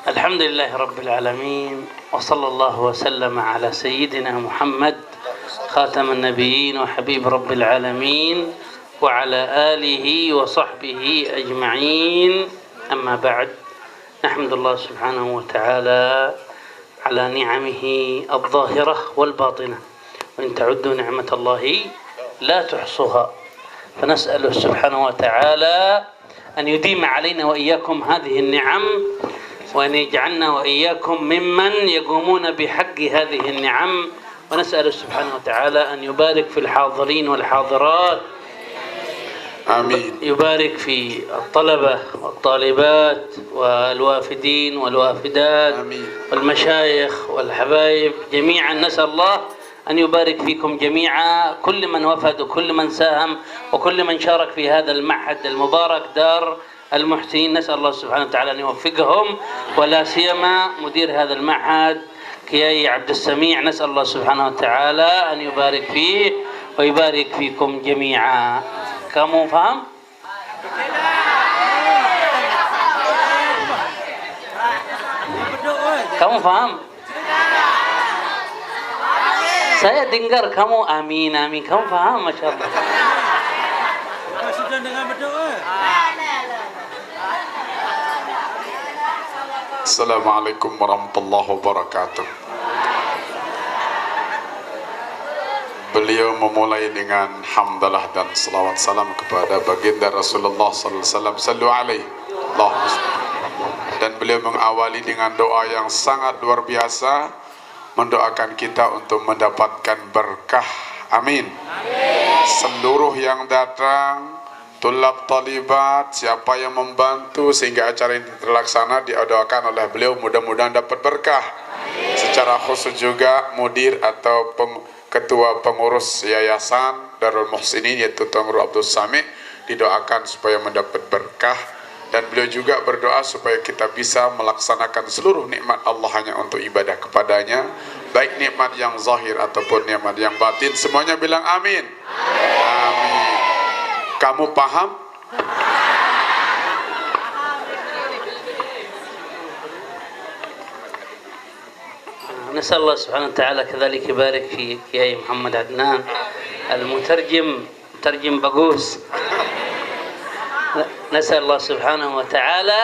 الحمد لله رب العالمين، وصلى الله وسلم على سيدنا محمد خاتم النبيين وحبيب رب العالمين وعلى آله وصحبه أجمعين. أما بعد، نحمد الله سبحانه وتعالى على نعمه الظاهرة والباطنة، وإن تعدوا نعمة الله لا تحصوها، فنسأله سبحانه وتعالى أن يديم علينا وإياكم هذه النعم، وأن يجعلنا وإياكم ممن يقومون بحق هذه النعم، ونسأل سبحانه وتعالى أن يبارك في الحاضرين والحاضرات، آمين. يبارك في الطلبة والطالبات والوافدين والوافدات، آمين. والمشايخ والحبايب جميعا، نسأل الله أن يبارك فيكم جميعا، كل من وفد وكل من ساهم وكل من شارك في هذا المعهد المبارك دار المحسنين. نسأل الله سبحانه وتعالى أن يوفقهم، ولا سيما مدير هذا المعهد كياي عبد السميع، نسأل الله سبحانه وتعالى أن يبارك فيه ويبارك فيكم جميعا. Kamu faham? Kamu faham? Saya dengar kamu amin amin. Kamu faham, masya Allah. Sudah dengar berdoa. Assalamualaikum warahmatullahi wabarakatuh. Beliau memulai dengan hamdalah dan salawat salam kepada baginda Rasulullah sallallahu alaihi wasallam, sallu alaihi Allahumma salli. Dan beliau mengawali dengan doa yang sangat luar biasa, mendoakan kita untuk mendapatkan berkah. Amin. Seluruh yang datang, tulab talibat, siapa yang membantu sehingga acara ini terlaksana, didoakan oleh beliau mudah-mudahan dapat berkah. Secara khusus juga mudir atau ketua pengurus yayasan Darul Muhsinin, yaitu Tuan Guru Abdul Samit, didoakan supaya mendapat berkah, dan beliau juga berdoa supaya kita bisa melaksanakan seluruh nikmat Allah hanya untuk ibadah kepadanya, baik nikmat yang zahir ataupun nikmat yang batin. Semuanya bilang amin. Amin. Kamu paham? نسأل الله سبحانه وتعالى كذلك يبارك في كياي محمد عدنان المترجم، مترجم بقوس. نسأل الله سبحانه وتعالى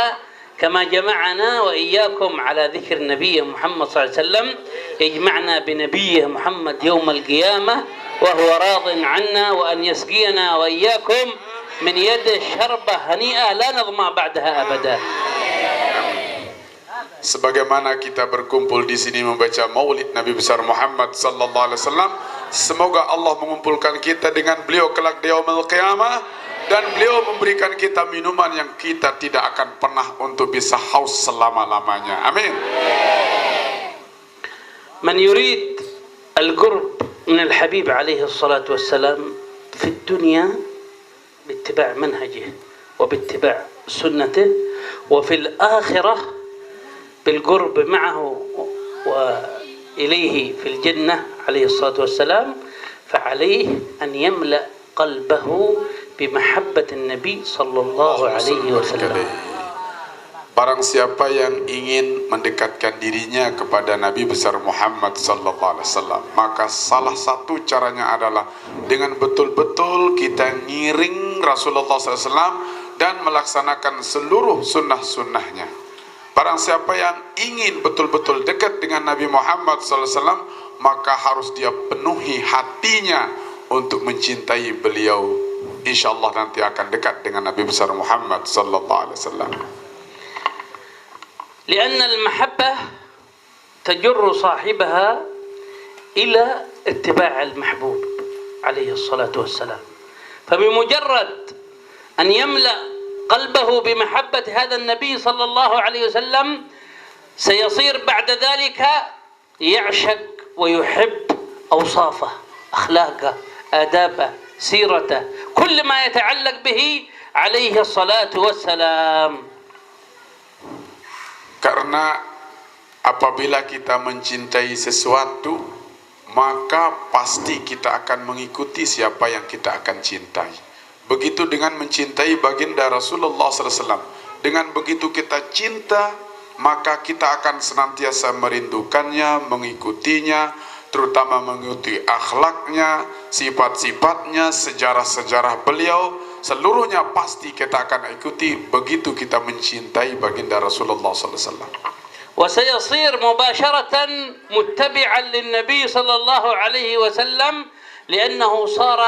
كما جمعنا وإياكم على ذكر النبي محمد صلى الله عليه وسلم، يجمعنا بنبيه محمد يوم القيامة وهو راض عنا، وأن يسقينا وإياكم من يده شربة هنيئة لا نظمأ بعدها أبدا. Sebagaimana kita berkumpul di sini membaca Maulid Nabi besar Muhammad sallallahu alaihi wasallam, semoga Allah mengumpulkan kita dengan beliau kelak di yaumul qiyamah, dan beliau memberikan kita minuman yang kita tidak akan pernah untuk bisa haus selama-lamanya. Amin. Man yurid al-qurb min al-habib alaihi salatu wassalam fi dunya باتباع منهجه وباتباع سنته، وفي الآخرة بالقرب معه وإليه في الجنة عليه الصلاة والسلام، فعليه أن يملأ قلبه بمحبة النبي صلى الله عليه وسلم. Barang siapa yang ingin mendekatkan dirinya kepada Nabi besar Muhammad sallallahu alaihi wasallam, maka salah satu caranya adalah dengan betul-betul kita ngiring Rasulullah sallallahu alaihi wasallam dan melaksanakan seluruh sunnah-sunnahnya. Barang siapa yang ingin betul-betul dekat dengan Nabi Muhammad sallallahu alaihi wasallam, maka harus dia penuhi hatinya untuk mencintai beliau. Insyaallah nanti akan dekat dengan Nabi besar Muhammad sallallahu alaihi wasallam. لأن المحبة تجر صاحبها إلى اتباع المحبوب عليه الصلاة والسلام، فبمجرد أن يملأ قلبه بمحبة هذا النبي صلى الله عليه وسلم سيصير بعد ذلك يعشق ويحب أوصافه، أخلاقه، آدابه، سيرته، كل ما يتعلق به عليه الصلاة والسلام. Karena apabila kita mencintai sesuatu, maka pasti kita akan mengikuti siapa yang kita akan cintai. Begitu dengan mencintai baginda Rasulullah SAW. Dengan begitu kita cinta, maka kita akan senantiasa merindukannya, mengikutinya, terutama mengikuti akhlaknya, sifat-sifatnya, sejarah-sejarah beliau, seluruhnya pasti kita akan ikuti begitu kita mencintai baginda Rasulullah sallallahu alaihi wasallam. وسيصير مباشرة متبعا للنبي صلى الله عليه وسلم لأنه صار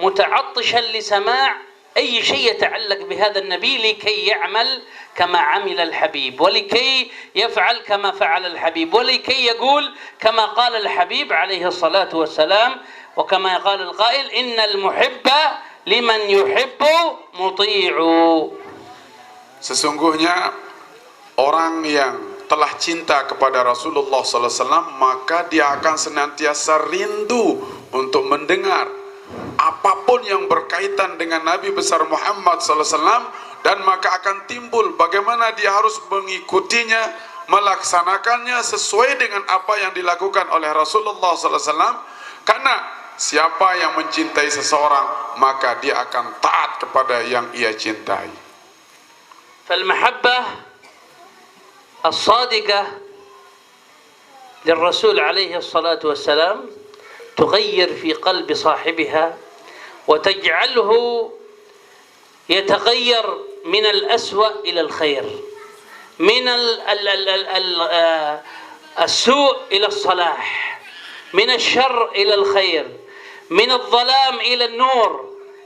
متعطشا لسماع أي شيء يتعلق بهذا النبي لكي يعمل كما عمل الحبيب، ولكي يفعل كما فعل الحبيب، ولكي يقول كما قال الحبيب عليه الصلاة والسلام، وكما قال القائل إن المحب لمن يحب مطيع. Sesungguhnya orang yang telah cinta kepada Rasulullah sallallahu alaihi wasallam, maka dia akan senantiasa rindu untuk mendengar apapun yang berkaitan dengan Nabi besar Muhammad sallallahu alaihi wasallam, dan maka akan timbul bagaimana dia harus mengikutinya, melaksanakannya sesuai dengan apa yang dilakukan oleh Rasulullah sallallahu alaihi wasallam. Karena siapa yang mencintai seseorang, maka dia akan taat kepada yang ia cintai. فالمحبة الصادقة للرسول عليه الصلاة والسلام تغير في قلب صاحبها وتجعله يتغير من الأسوأ إلى الخير، من السوء إلى الصلاح، من الشر إلى الخير، من الظلام إلى النور،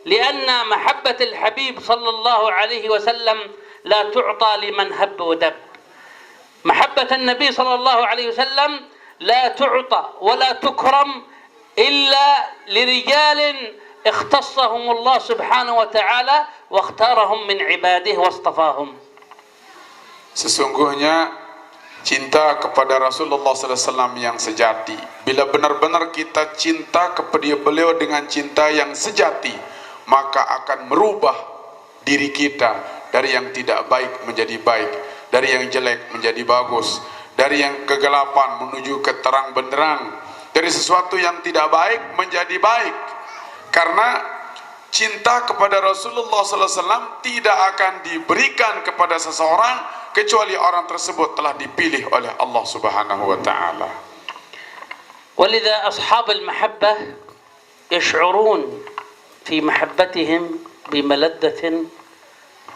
لأن محبة الحبيب صلى الله عليه وسلم لا تعطى لمن هب ودب. محبة النبي صلى الله عليه وسلم لا تعطى ولا تكرم إلا لرجال اختصهم الله سبحانه وتعالى واختارهم من عباده واصطفاهم. Sesungguhnya cinta kepada Rasulullah sallallahu alaihi wasallam yang sejati, bila benar-benar kita cinta kepada beliau dengan cinta yang sejati, maka akan merubah diri kita dari yang tidak baik menjadi baik, dari yang jelek menjadi bagus, dari yang kegelapan menuju ke terang benderang, dari sesuatu yang tidak baik menjadi baik. Karena cinta kepada Rasulullah sallallahu alaihi wasallam tidak akan diberikan kepada seseorang kecuali orang tersebut telah dipilih oleh Allah Subhanahu wa taala. ولذا أصحاب المحبة يشعرون في محبتهم بملذة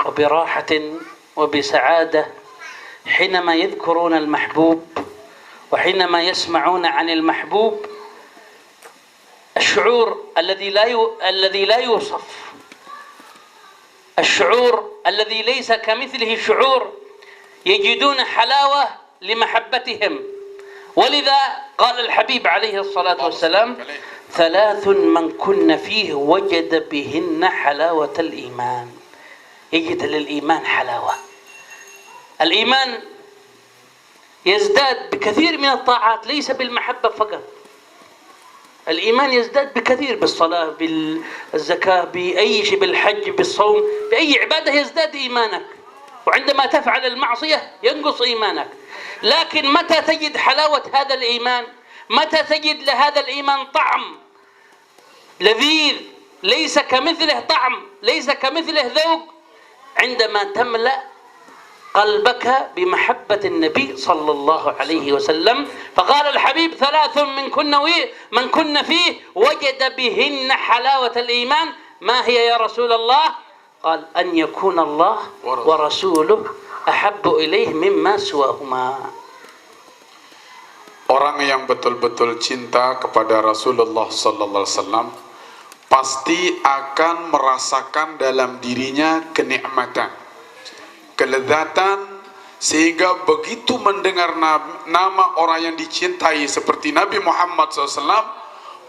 وبراحة وبسعادة حينما يذكرون المحبوب، وحينما يسمعون عن المحبوب الشعور الذي لا يوصف، الشعور الذي ليس كمثله شعور، يجدون حلاوة لمحبتهم. ولذا قال الحبيب عليه الصلاة والسلام: ثلاث من كن فيه وجد بهن حلاوة الإيمان. يجد للإيمان حلاوة. الإيمان يزداد بكثير من الطاعات، ليس بالمحبة فقط. الإيمان يزداد بكثير، بالصلاة، بالزكاة، بأي شيء، بالحج، بالصوم، بأي عبادة يزداد إيمانك. وعندما تفعل المعصية ينقص إيمانك. لكن متى تجد حلاوة هذا الإيمان؟ متى تجد لهذا الإيمان طعم لذيذ ليس كمثله طعم، ليس كمثله ذوق؟ عندما تملأ قلبك بمحبة النبي صلى الله عليه وسلم. فقال الحبيب: ثلاث من كن فيه وجد بهن حلاوة الإيمان. ما هي يا رسول الله؟ قال: أن يكون الله ورسوله أحب إليه مما سواهما. Orang yang betul-betul cinta kepada Rasulullah sallallahu alaihi wasallam pasti akan merasakan dalam dirinya kenikmatan, kelezatan, sehingga begitu mendengar nama orang yang dicintai seperti Nabi Muhammad SAW,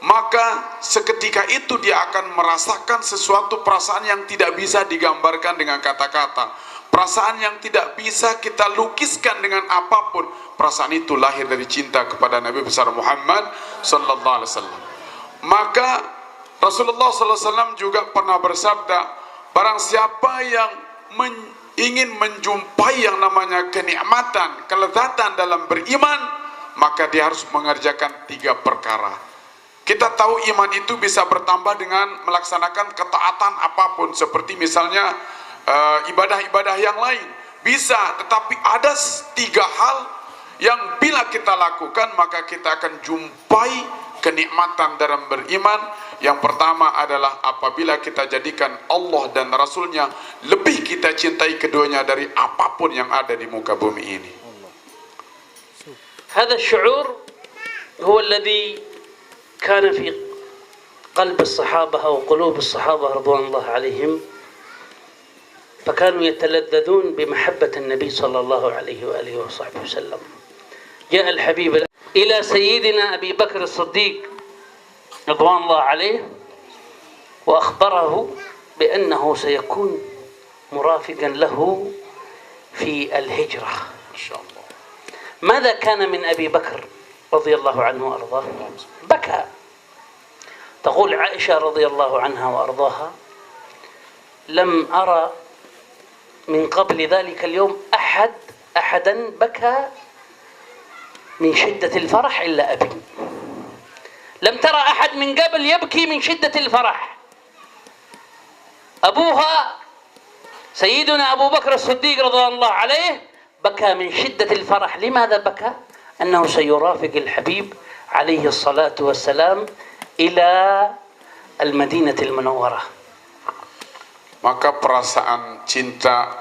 maka seketika itu dia akan merasakan sesuatu perasaan yang tidak bisa digambarkan dengan kata-kata, perasaan yang tidak bisa kita lukiskan dengan apapun. Perasaan itu lahir dari cinta kepada Nabi besar Muhammad sallallahu alaihi wasallam. Maka Rasulullah sallallahu alaihi wasallam juga pernah bersabda, barang siapa yang ingin menjumpai yang namanya kenikmatan, kelezatan dalam beriman, maka dia harus mengerjakan 3 perkara. Kita tahu iman itu bisa bertambah dengan melaksanakan ketaatan apapun, seperti misalnya ibadah-ibadah yang lain. bisa, tetapi ada 3 hal yang bila kita lakukan maka kita akan jumpai kenikmatan dalam beriman. Yang pertama adalah apabila kita jadikan Allah dan Rasulnya lebih kita cintai keduanya dari apapun yang ada di muka bumi ini. هذا الشعور هو الذي كان في قلب الصحابة أو قلوب الصحابة رضوان الله عليهم، فكانوا يتلذذون بمحبة النبي صلى الله عليه وآله وصحبه وسلم. جاء الحبيب إلى سيدنا أبي بكر الصديق رضوان الله عليه وأخبره بأنه سيكون مرافقا له في الهجرة. ما شاء الله. ماذا كان من أبي بكر رضي الله عنه وأرضاه؟ بكى. تقول عائشة رضي الله عنها وأرضاها: لم أرى من قبل ذلك اليوم أحدا بكى من شدة الفرح إلا أبي. لم ترى أحد من قبل يبكي من شدة الفرح. أبوها سيدنا أبو بكر الصديق رضي الله عليه بكى من شدة الفرح. لماذا بكى؟ أنه سيرافق الحبيب عليه الصلاة والسلام إلى المدينة المنورة. Maka perasaan cinta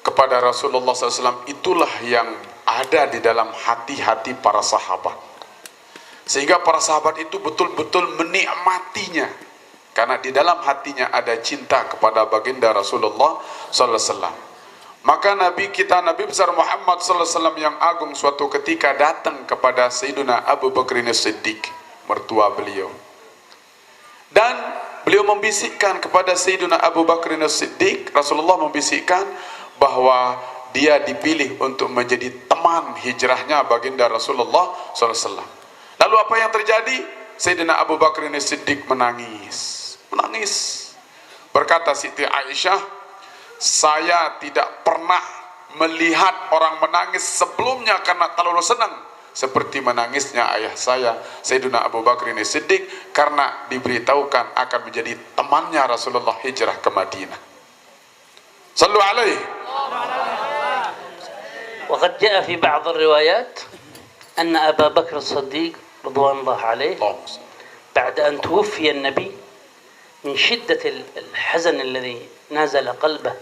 kepada Rasulullah SAW itulah yang ada di dalam hati-hati para sahabat, sehingga para sahabat itu betul-betul menikmatinya karena di dalam hatinya ada cinta kepada baginda Rasulullah SAW. Maka Nabi kita, Nabi besar Muhammad SAW yang agung, suatu ketika datang kepada Sayyidina Abu Bakr As-Siddiq, mertua beliau, dan beliau membisikkan kepada Sayyidina Abu Bakr As-Siddiq, Rasulullah membisikkan bahwa dia dipilih untuk menjadi teman hijrahnya baginda Rasulullah SAW. Lalu apa yang terjadi? Sayyidina Abu Bakr As-Siddiq menangis. Berkata Siti Aisyah, saya tidak pernah melihat orang menangis sebelumnya karena terlalu senang seperti menangisnya ayah saya Sayyidina Abu Bakr As-Siddiq karena diberitahukan akan menjadi temannya Rasulullah hijrah ke Madinah. Sallu alaihi. وقد جاء في بعض الروايات أن أبا بكر الصديق رضوان الله عليه بعد أن توفي النبي من شدة الحزن الذي نازل قلبه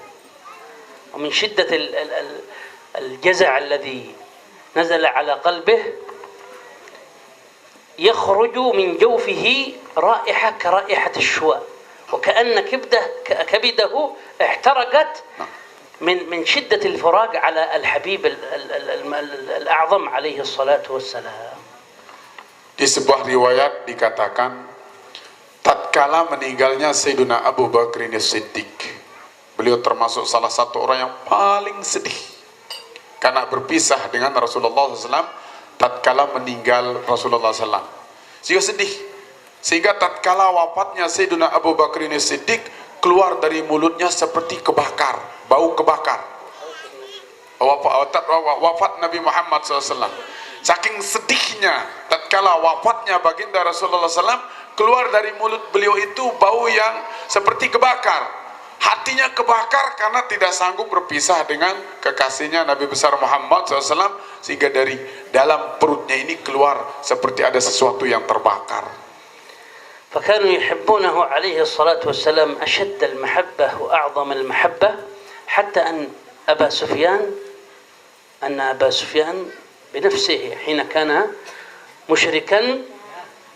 ومن شدة الجزع الذي نزل على قلبه يخرج من جوفه رائحة كرائحة الشواء، وكأن كبده احترقت من شدة الفراق على الحبيب الأعظم عليه الصلاة والسلام. Di sebuah riwayat dikatakan, tatkala meninggalnya Sayyidina Abu Bakr As-Siddiq, beliau termasuk salah satu orang yang paling sedih karena berpisah dengan Rasulullah SAW tatkala meninggal Rasulullah SAW. Sehingga tatkala wafatnya Sayyidina Abu Bakr As-Siddiq, keluar dari mulutnya seperti kebakar, bau kebakar. Wafat Nabi Muhammad SAW. Saking sedihnya tatkala wafatnya baginda Rasulullah SAW, keluar dari mulut beliau itu bau yang seperti kebakar. Hatinya kebakar karena tidak sanggup berpisah dengan kekasihnya Nabi besar Muhammad SAW, sehingga dari dalam perutnya ini keluar seperti ada sesuatu yang terbakar. فكانوا يحبونه عليه الصلاة والسلام أشد المحبة وأعظم المحبة، حتى أن أبا سفيان بنفسه حين كان مشركا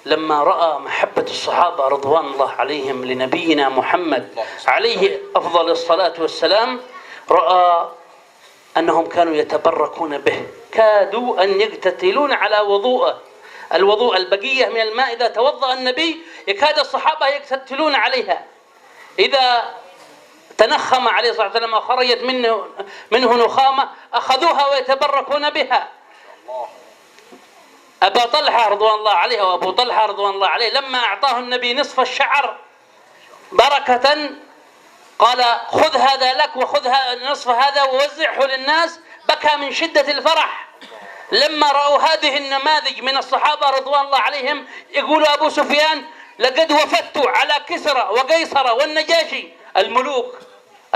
لما رأى محبة الصحابة رضوان الله عليهم لنبينا محمد عليه أفضل الصلاة والسلام، رأى أنهم كانوا يتبركون به، كادوا أن يقتتلون على الوضوء البقية من الماء. إذا توضأ النبي يكاد الصحابة يقتتلون عليها، إذا تنخم عليه الصلاة والسلام وخرجت منه نخامة أخذوها ويتبركون بها. أبا طلحة رضوان الله عليه وأبو طلحة رضوان الله عليه لما أعطاه النبي نصف الشعر بركة قال خذ هذا لك وخذ نصف هذا ووزعه للناس، بكى من شدة الفرح لما رأوا هذه النماذج من الصحابة رضوان الله عليهم. يقول أبو سفيان لقد وفدت على كسرى وقيصر والنجاشي الملوك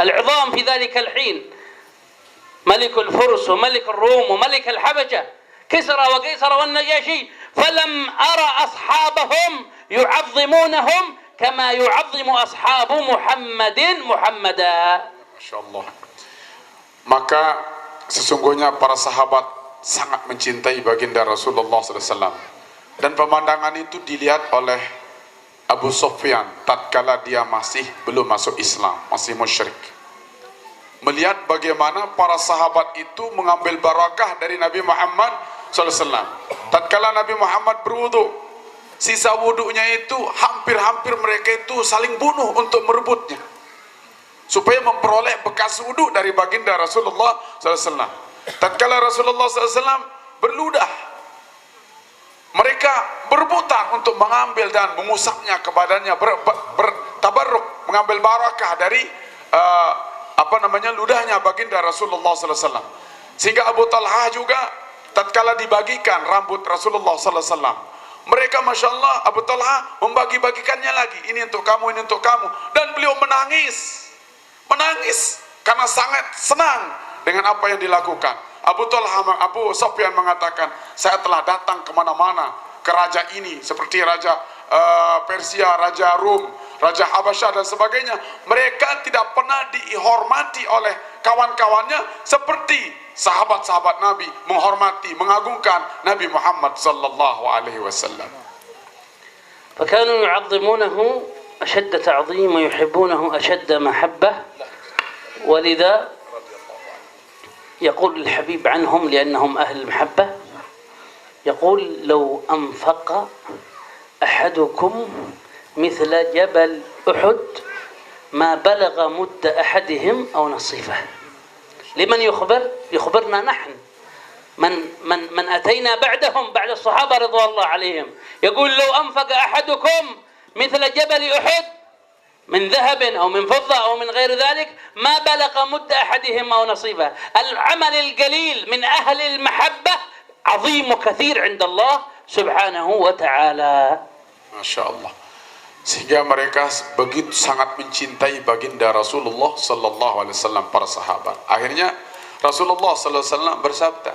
العظام في ذلك الحين، ملك الفرس وملك الروم وملك الحبشة كسرى وقيصر والنجاشي، فلم أرى أصحابهم يعظمونهم كما يعظم أصحاب محمدا. Masya Allah. Maka sesungguhnya para sahabat sangat mencintai baginda Rasulullah SAW, dan pemandangan itu dilihat oleh Abu Sufyan tatkala dia masih belum masuk Islam, masih musyrik. Melihat bagaimana para sahabat itu mengambil barakah dari Nabi Muhammad SAW. Tatkala Nabi Muhammad berwudu, sisa wudunya itu hampir-hampir mereka itu saling bunuh untuk merebutnya, supaya memperoleh bekas wudu dari baginda Rasulullah SAW. Tatkala Rasulullah SAW berludah, mereka berebutan untuk mengambil dan mengusapnya ke badannya, bertabarruk, mengambil barakah dari ludahnya baginda Rasulullah SAW. Sehingga Abu Talha juga tatkala dibagikan rambut Rasulullah SAW, mereka Masya Allah, Abu Talha membagi-bagikannya lagi, ini untuk kamu, ini untuk kamu, dan beliau menangis karena sangat senang dengan apa yang dilakukan. Abu Sufyan mengatakan, saya telah datang kemana-mana ke raja ini, seperti raja Persia, raja Rum, raja Habasyah dan sebagainya. Mereka tidak pernah dihormati oleh kawan-kawannya seperti sahabat-sahabat Nabi menghormati, mengagungkan Nabi Muhammad sallallahu alaihi wasallam. فكانوا يعظمونه أشد تعظيم ويحبونه أشد محبة، ولذا يقول الحبيب عنهم لأنهم أهل المحبة، يقول لو أنفق أحدكم مثل جبل أحد ما بلغ مد أحدهم أو نصيفه. لمن يخبرنا نحن من أتينا بعدهم، بعد الصحابة رضوان الله عليهم، يقول لو أنفق أحدكم مثل جبل أحد من ذهب أو من فضة أو من غير ذلك ما بلغ مد أحدهم أو نصيبه. العمل القليل من أهل المحبة عظيم وكثير عند الله سبحانه وتعالى. Masya Allah. Sehingga mereka begitu sangat mencintai baginda Rasulullah sallallahu alaihi wasallam, para sahabat. Akhirnya Rasulullah sallallahu alaihi wasallam bersabda,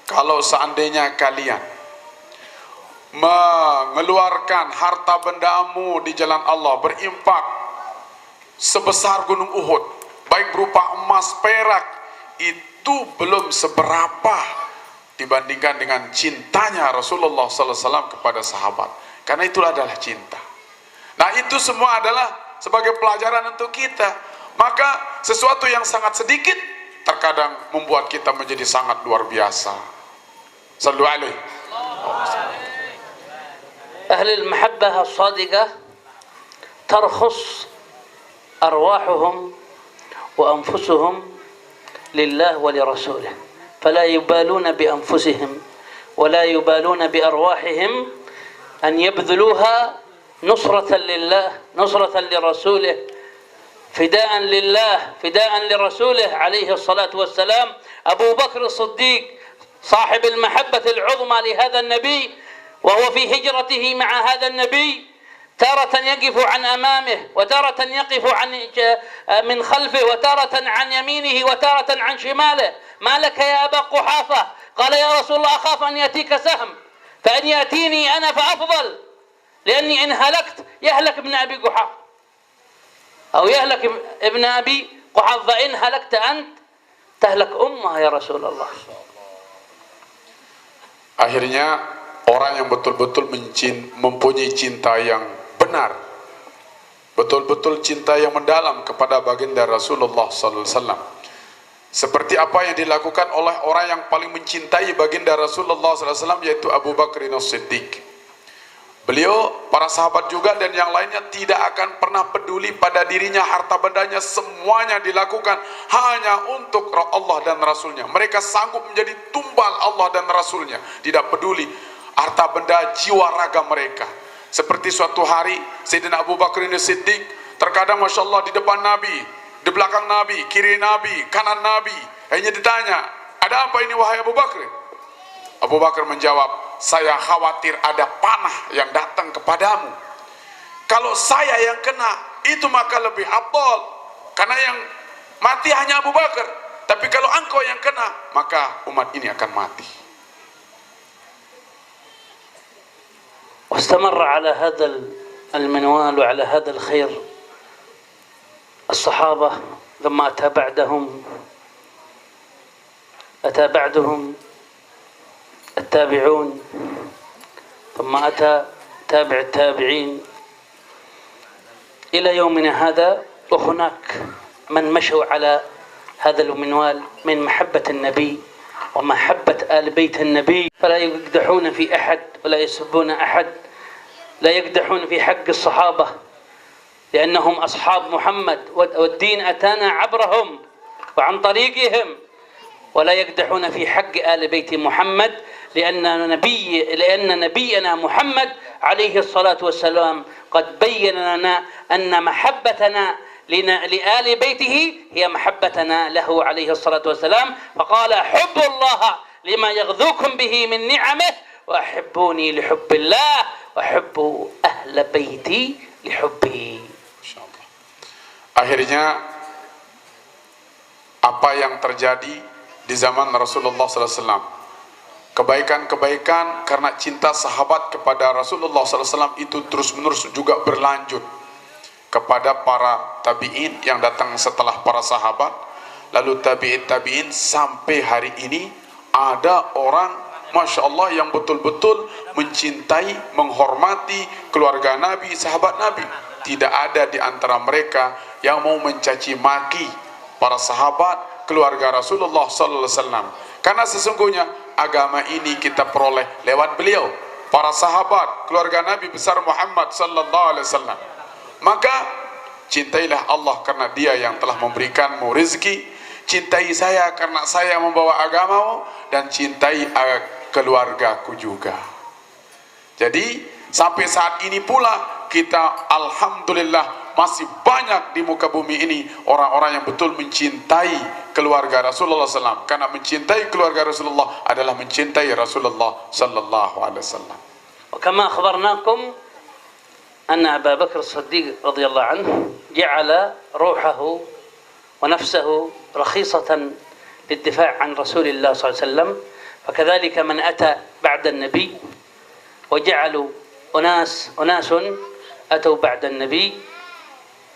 kalau seandainya kalian mengeluarkan harta bendamu di jalan Allah, berinfak sebesar gunung Uhud, baik berupa emas, perak, itu belum seberapa dibandingkan dengan cintanya Rasulullah SAW kepada sahabat. Karena itulah adalah cinta. Nah, itu semua adalah sebagai pelajaran untuk kita. Maka sesuatu yang sangat sedikit terkadang membuat kita menjadi sangat luar biasa. Sallu alaihi. أهل المحبة الصادقة ترخص أرواحهم وأنفسهم لله ولرسوله، فلا يبالون بأنفسهم ولا يبالون بأرواحهم أن يبذلوها نصرة لله، نصرة لرسوله، فداء لله، فداء لرسوله عليه الصلاة والسلام. أبو بكر الصديق صاحب المحبة العظمى لهذا النبي، وهو في هجرته مع هذا النبي تارة يقف عن أمامه وتارة يقف من خلفه وتارة عن يمينه وتارة عن شماله. ما لك يا أبا قحافة؟ قال يا رسول الله أخاف أن يأتيك سهم، فإن يأتيني أنا فأفضل، لأني إن هلكت يهلك ابن أبي قحافة أو يهلك ابن أبي قحافة، فإن هلكت أنت تهلك أمها يا رسول الله. Akhirnya orang yang betul-betul mempunyai cinta yang benar, betul-betul cinta yang mendalam kepada baginda Rasulullah SAW, seperti apa yang dilakukan oleh orang yang paling mencintai baginda Rasulullah SAW, yaitu Abu Bakr as-Siddiq. Beliau, para sahabat juga dan yang lainnya tidak akan pernah peduli pada dirinya, harta bendanya, semuanya dilakukan hanya untuk Allah dan Rasulnya. Mereka sanggup menjadi tumbal Allah dan Rasulnya, tidak peduli harta benda, jiwa raga mereka. Seperti suatu hari Sayyidina Abu Bakr as-Siddiq terkadang Masya Allah di depan Nabi, di belakang Nabi, kiri Nabi, kanan Nabi, hanya ditanya, ada apa ini wahai Abu Bakr? Abu Bakar menjawab, saya khawatir ada panah yang datang kepadamu. Kalau saya yang kena, itu maka lebih afdal. Karena yang Mati hanya Abu Bakar, tapi kalau engkau yang kena, maka umat ini akan mati. واستمر على هذا المنوال وعلى هذا الخير الصحابة، ثم أتى بعدهم التابعون، ثم أتى تابع التابعين إلى يومنا هذا. وهناك من مشوا على هذا المنوال من محبة النبي ومحبة آل بيت النبي، فلا يقدحون في أحد ولا يسبون أحد، لا يقدحون في حق الصحابة لأنهم أصحاب محمد والدين أتانا عبرهم وعن طريقهم، ولا يقدحون في حق آل بيت محمد لأن نبينا محمد عليه الصلاة والسلام قد بين لنا أن محبتنا لآل بيته هي محبتنا له عليه الصلاة والسلام، فقال حب الله لما يغذوكم به من نعمه وأحبوني لحب الله وأحب أهل بيتي لحبه. Akhirnya apa yang terjadi di zaman Rasulullah SAW, kebaikan-kebaikan karena cinta sahabat kepada Rasulullah SAW itu terus-menerus juga berlanjut kepada para tabi'in yang datang setelah para sahabat, lalu tabi'in sampai hari ini ada orang Masya Allah yang betul-betul mencintai, menghormati keluarga Nabi, sahabat Nabi. Tidak ada di antara mereka yang mau mencaci maki para sahabat, keluarga Rasulullah sallallahu alaihi wasallam. Karena sesungguhnya agama ini kita peroleh lewat beliau, para sahabat, keluarga Nabi besar Muhammad sallallahu alaihi wasallam. Maka cintailah Allah karena Dia yang telah memberikanmu rezeki, cintai saya karena saya membawa agamamu, dan cintai keluargaku juga. Jadi sampai saat ini pula kita alhamdulillah masih banyak di muka bumi ini orang-orang yang betul mencintai keluarga Rasulullah SAW, karena mencintai keluarga Rasulullah adalah mencintai Rasulullah sallallahu alaihi wasallam. وكما أخبرناكم أن أبا بكر الصديق رضي الله عنه جعل روحه ونفسه رخيصة للدفاع عن رسول الله صلى الله عليه وسلم، فكذلك من أتى بعد النبي وجعلوا أناس أتوا بعد النبي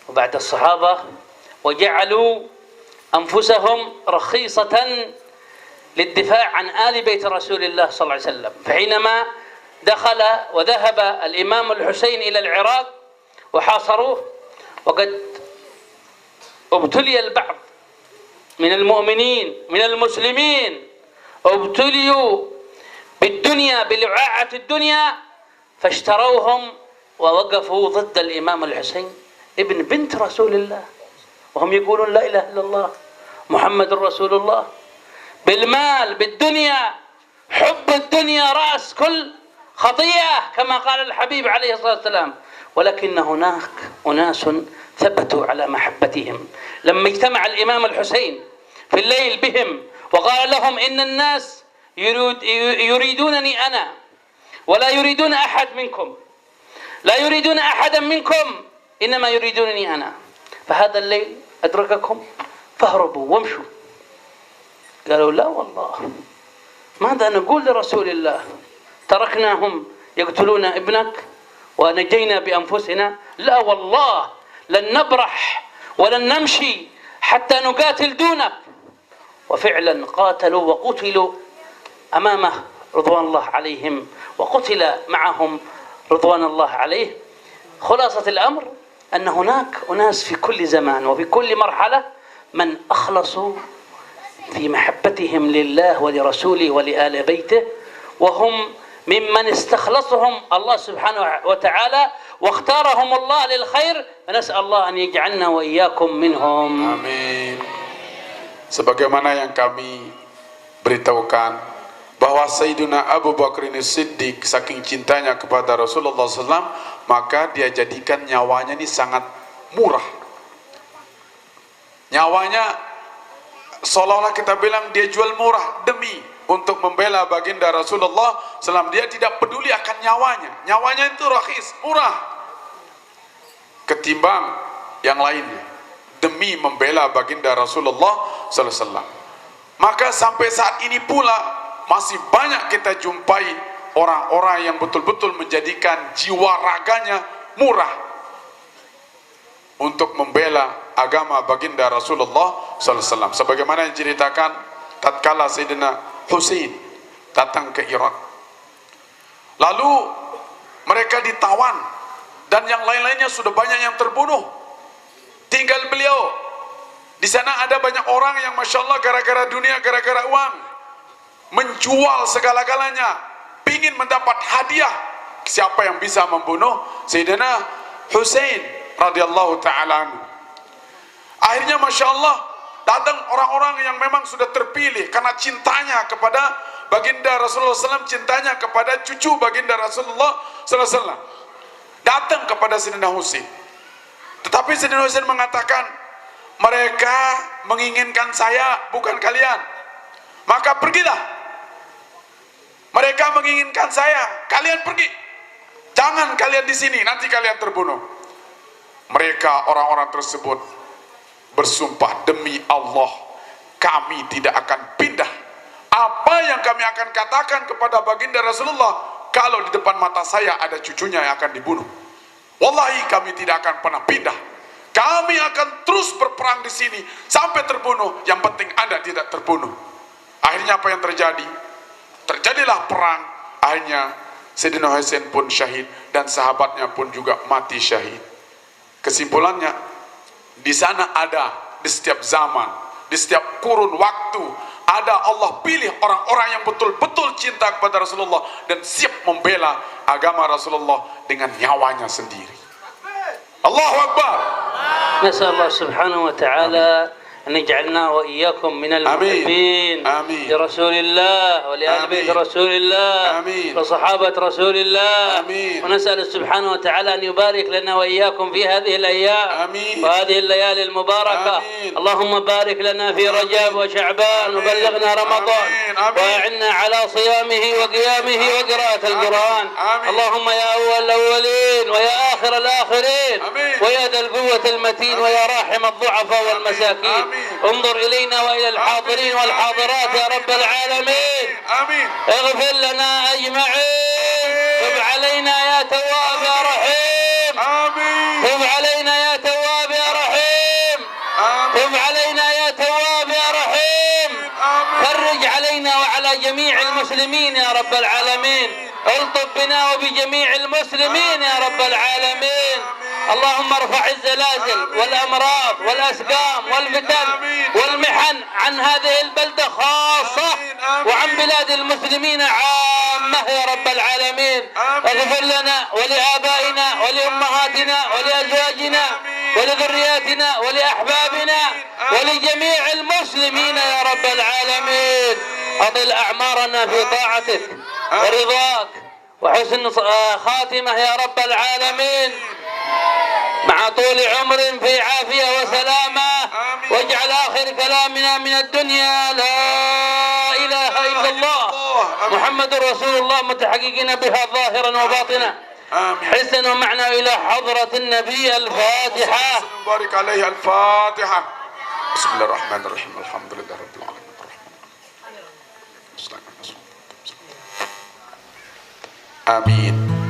وبعد الصحابة وجعلوا أنفسهم رخيصة للدفاع عن آل بيت رسول الله صلى الله عليه وسلم. فحينما دخل وذهب الإمام الحسين إلى العراق وحاصروه، وقد ابتلي البعض من المؤمنين من المسلمين، ابتليوا بالدنيا بلعاعة الدنيا، فاشتروهم ووقفوا ضد الإمام الحسين ابن بنت رسول الله، وهم يقولون لا إله إلا الله محمد رسول الله، بالمال بالدنيا. حب الدنيا رأس كل خطيئة كما قال الحبيب عليه الصلاة والسلام. ولكن هناك أناس ثبتوا على محبتهم. لما اجتمع الإمام الحسين في الليل بهم وقال لهم إن الناس يريدونني أنا ولا يريدون أحد منكم، لا يريدون أحدا منكم، إنما يريدونني أنا، فهذا الليل أدرككم فاهربوا وامشوا. قالوا لا والله، ماذا نقول لرسول الله؟ تركناهم يقتلون ابنك ونجينا بأنفسنا؟ لا والله لن نبرح ولن نمشي حتى نقاتل دونك. وفعلا قاتلوا وقتلوا أمامه رضوان الله عليهم، وقتل معهم رضوان الله عليه. خلاصة الأمر أن هناك أناس في كل زمان وفي كل مرحلة من أخلصوا في محبتهم لله ولرسوله ولآل بيته، وهم ممن استخلصهم الله سبحانه وتعالى واختارهم الله للخير، فنسأل الله أن يجعلنا وإياكم منهم. Amin. Sebagaimana yang kami beritahukan bahwa Sayyidina Abu Bakar As-Siddiq saking cintanya kepada Rasulullah SAW, maka dia jadikan nyawanya ini sangat murah. Nyawanya seolah-olah kita bilang dia jual murah demi untuk membela baginda Rasulullah SAW. Dia tidak peduli akan nyawanya. Nyawanya itu rakhis, murah ketimbang yang lainnya. demi membela baginda Rasulullah sallallahu alaihi wasallam. Maka sampai saat ini pula masih banyak kita jumpai orang-orang yang betul-betul menjadikan jiwa raganya murah untuk membela agama baginda Rasulullah sallallahu alaihi wasallam. Sebagaimana yang diceritakan tatkala Sayyidina Husain datang ke Irak. Lalu mereka ditawan dan yang lain-lainnya sudah banyak yang terbunuh. Tinggal beliau. Di sana ada banyak orang yang Masya Allah gara-gara dunia, gara-gara uang menjual segala-galanya, pingin mendapat hadiah. Siapa yang bisa membunuh Sayyidina Husain radhiyallahu ta'ala anhu. Akhirnya Masya Allah datang orang-orang yang memang sudah terpilih karena cintanya kepada baginda Rasulullah SAW, cintanya kepada cucu baginda Rasulullah SAW, datang kepada Sayyidina Husain. Tetapi Sayyidina Husain mengatakan, mereka menginginkan saya, bukan kalian. Maka pergilah. Mereka menginginkan saya, kalian pergi. Jangan kalian di sini, nanti kalian terbunuh. Mereka orang-orang tersebut bersumpah, demi Allah, kami tidak akan pindah. Apa yang kami akan katakan kepada baginda Rasulullah kalau di depan mata saya ada cucunya yang akan dibunuh? Wallahi kami tidak akan pernah pindah. Kami akan terus berperang di sini sampai terbunuh. Yang penting Anda tidak terbunuh. Akhirnya apa yang terjadi? Terjadilah perang. Akhirnya Sayyidina Husain pun syahid dan sahabatnya pun juga mati syahid. Kesimpulannya, di sana ada, di setiap zaman, di setiap kurun waktu, ada Allah pilih orang-orang yang betul-betul cinta kepada Rasulullah dan siap membela agama Rasulullah dengan nyawanya sendiri. Allahu Akbar. نسأل الله سبحانه وتعالى أن يجعلنا وإياكم من المحبين لرسول الله ولآل بيت رسول الله وصحابة رسول الله. ونسأل سبحانه وتعالى أن يبارك لنا وإياكم في هذه الأيام وهذه الليالي المباركة. اللهم بارك لنا في رجب وشعبان وبلغنا رمضان وأعنا على صيامه وقيامه وقراءة القرآن. اللهم يا أول الأولين ويا آخر الآخرين ويا ذا القوة المتين ويا راحم الضعفاء والمساكين، انظر إلينا وإلى الحاضرين والحاضرات يا رب العالمين. اغفر لنا أجمعين. تب علينا يا تواب يا رحيم. تب علينا يا تواب يا رحيم. تب علينا يا تواب يا رحيم. فرج علينا وعلى جميع المسلمين يا رب العالمين. الطف بنا وبجميع المسلمين يا رب العالمين. اللهم ارفع الزلازل والأمراض والأسقام والفتن والمحن عن هذه البلدة خاصة وعن بلاد المسلمين عامة يا رب العالمين. اغفر لنا ولآبائنا ولأمهاتنا ولأزواجنا ولذرياتنا ولأحبابنا ولجميع المسلمين يا رب العالمين. أطل أعمارنا في طاعتك ورضاك وحسن خاتمة يا رب العالمين، مع طول عمر في عافية وسلامة. واجعل آخر كلامنا من الدنيا لا إله إلا الله محمد رسول الله، متحققين بها ظاهرا وباطنا حسنا ومعنى إلى حضرة النبي. الفاتحة. بارك عليه. الفاتحة. بسم الله الرحمن الرحيم. الحمد لله رب العالمين. آمين.